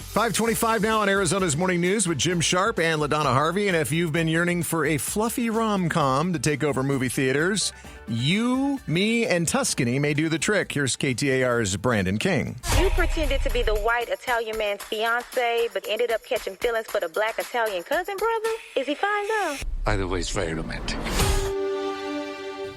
5:25 now on Arizona's Morning News with Jim Sharp and LaDonna Harvey. And if you've been yearning for a fluffy rom-com to take over movie theaters, You, Me, and Tuscany may do the trick. Here's KTAR's Brandon King. You pretended to be the white Italian man's fiancé, but ended up catching feelings for the black Italian cousin brother? Is he fine though? Either way, it's very romantic.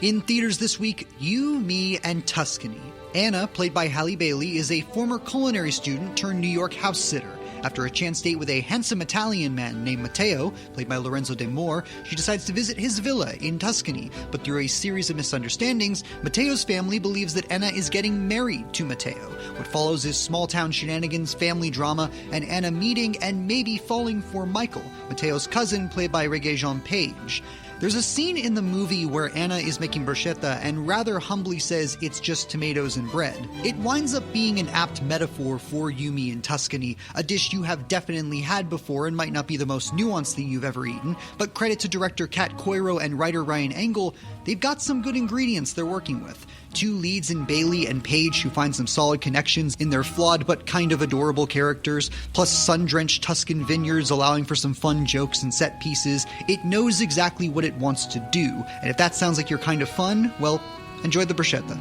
In theaters this week, You, Me, and Tuscany. Anna, played by Halle Bailey, is a former culinary student turned New York house sitter. After a chance date with a handsome Italian man named Matteo, played by Lorenzo de Moor, she decides to visit his villa in Tuscany. But through a series of misunderstandings, Matteo's family believes that Anna is getting married to Matteo. What follows is small-town shenanigans, family drama, and Anna meeting and maybe falling for Michael, Matteo's cousin, played by Rege-Jean Page. There's a scene in the movie where Anna is making bruschetta and rather humbly says it's just tomatoes and bread. It winds up being an apt metaphor for You, Me, and Tuscany, a dish you have definitely had before and might not be the most nuanced thing you've ever eaten, but credit to director Kat Coiro and writer Ryan Engel, they've got some good ingredients they're working with. Two leads in Bailey and Page who find some solid connections in their flawed but kind of adorable characters, plus sun-drenched Tuscan vineyards allowing for some fun jokes and set pieces. It knows exactly what it wants to do, and if that sounds like your kind of fun, well, enjoy the bruschetta.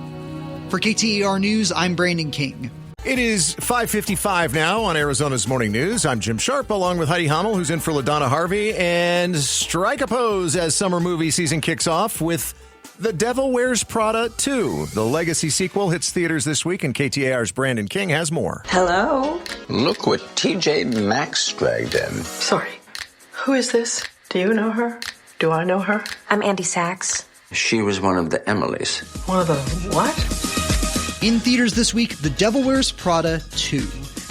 For KTAR News, I'm Brandon King. It is 5:55 now on Arizona's Morning News. I'm Jim Sharp, along with Heidi Hummel, who's in for LaDonna Harvey, and strike a pose as summer movie season kicks off with The Devil Wears Prada 2. The legacy sequel hits theaters this week, and KTAR's Brandon King has more. Hello? Look what TJ Maxx dragged in. Sorry. Who is this? Do you know her? Do I know her? I'm Andy Sachs. She was one of the Emilys. One of the what? In theaters this week, The Devil Wears Prada 2.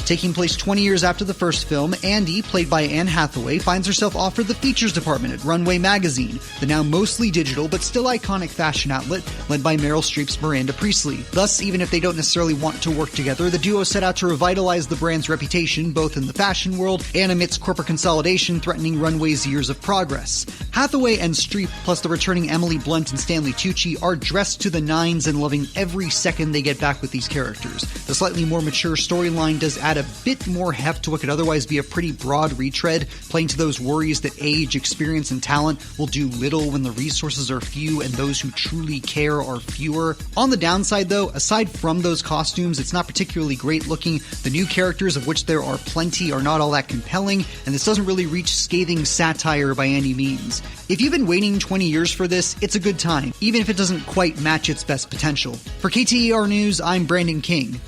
Taking place 20 years after the first film, Andy, played by Anne Hathaway, finds herself offered the features department at Runway magazine, the now mostly digital but still iconic fashion outlet led by Meryl Streep's Miranda Priestly. Thus, even if they don't necessarily want to work together, the duo set out to revitalize the brand's reputation both in the fashion world and amidst corporate consolidation threatening Runway's years of progress. Hathaway and Streep, plus the returning Emily Blunt and Stanley Tucci, are dressed to the nines and loving every second they get back with these characters. The slightly more mature storyline does add a bit more heft to what could otherwise be a pretty broad retread, playing to those worries that age, experience, and talent will do little when the resources are few and those who truly care are fewer. On the downside, though, aside from those costumes, it's not particularly great looking. The new characters, of which there are plenty, are not all that compelling, and this doesn't really reach scathing satire by any means. If you've been waiting 20 years for this, it's a good time, even if it doesn't quite match its best potential. For KTAR News, I'm Brandon King.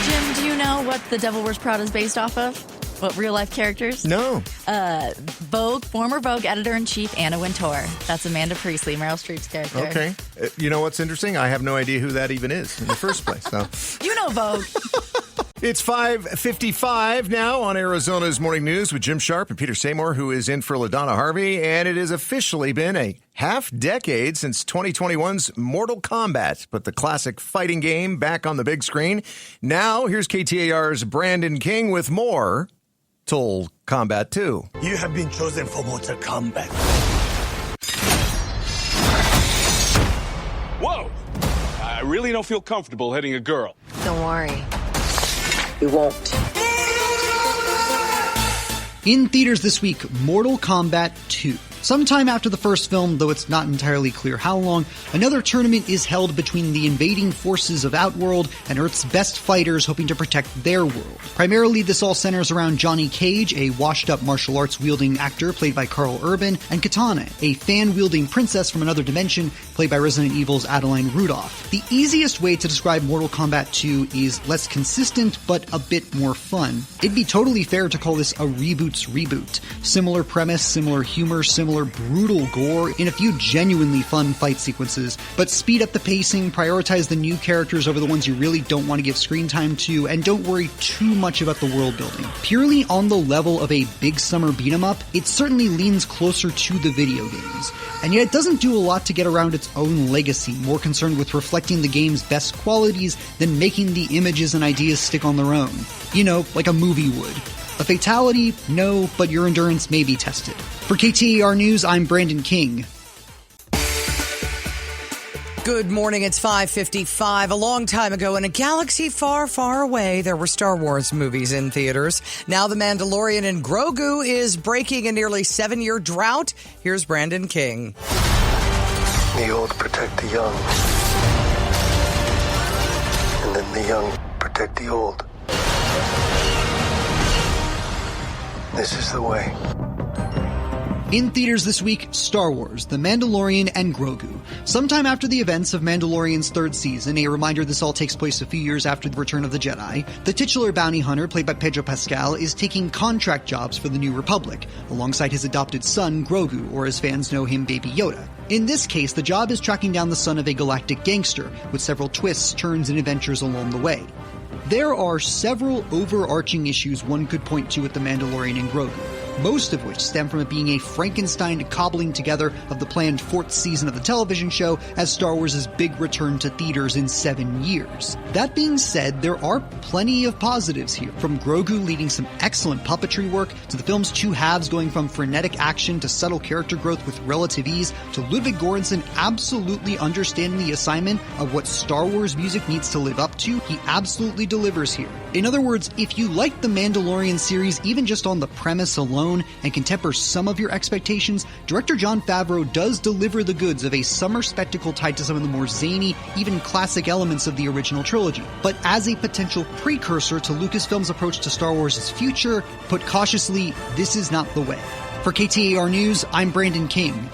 Jim, do you know what The Devil Wears Prada is based off of? What real-life characters? No. Former Vogue editor-in-chief Anna Wintour. That's Amanda Priestley, Meryl Streep's character. Okay. You know what's interesting? I have no idea who that even is in the first place. So. You know Vogue. It's 5:55 now on Arizona's Morning News with Jim Sharp and Peter Seymour, who is in for LaDonna Harvey. And it has officially been a half-decade since 2021's Mortal Kombat put the classic fighting game back on the big screen. Now, here's KTAR's Brandon King with more Mortal Kombat 2. You have been chosen for Mortal Kombat. Whoa! I really don't feel comfortable hitting a girl. Don't worry. You won't. In theaters this week, Mortal Kombat 2. Sometime after the first film, though it's not entirely clear how long, another tournament is held between the invading forces of Outworld and Earth's best fighters hoping to protect their world. Primarily, this all centers around Johnny Cage, a washed-up martial arts-wielding actor played by Karl Urban, and Katana, a fan-wielding princess from another dimension played by Resident Evil's Adeline Rudolph. The easiest way to describe Mortal Kombat 2 is less consistent, but a bit more fun. It'd be totally fair to call this a reboot's reboot. Similar premise, similar humor, similar brutal gore, in a few genuinely fun fight sequences, but speed up the pacing, prioritize the new characters over the ones you really don't want to give screen time to, and don't worry too much about the world building. Purely on the level of a big summer beat-em-up, it certainly leans closer to the video games. And yet it doesn't do a lot to get around its own legacy, more concerned with reflecting the game's best qualities than making the images and ideas stick on their own. You know, like a movie would. A fatality? No, but your endurance may be tested. For KTAR News, I'm Brandon King. Good morning. It's 5:55. A long time ago, in a galaxy far, far away, there were Star Wars movies in theaters. Now The Mandalorian and Grogu is breaking a nearly 7-year drought. Here's Brandon King. The old protect the young. And then the young protect the old. This is the way. In theaters this week, Star Wars, The Mandalorian, and Grogu. Sometime after the events of Mandalorian's third season, a reminder this all takes place a few years after the Return of the Jedi, the titular bounty hunter, played by Pedro Pascal, is taking contract jobs for the New Republic, alongside his adopted son, Grogu, or as fans know him, Baby Yoda. In this case, the job is tracking down the son of a galactic gangster, with several twists, turns, and adventures along the way. There are several overarching issues one could point to with The Mandalorian and Grogu, most of which stem from it being a Frankenstein cobbling together of the planned 4th season of the television show as Star Wars' big return to theaters in 7 years. That being said, there are plenty of positives here, from Grogu leading some excellent puppetry work, to the film's two halves going from frenetic action to subtle character growth with relative ease, to Ludwig Göransson absolutely understanding the assignment of what Star Wars music needs to live up to. He absolutely delivers here. In other words, if you like the Mandalorian series even just on the premise alone, and can temper some of your expectations, director Jon Favreau does deliver the goods of a summer spectacle tied to some of the more zany, even classic elements of the original trilogy. But as a potential precursor to Lucasfilm's approach to Star Wars' future, put cautiously, this is not the way. For KTAR News, I'm Brandon King.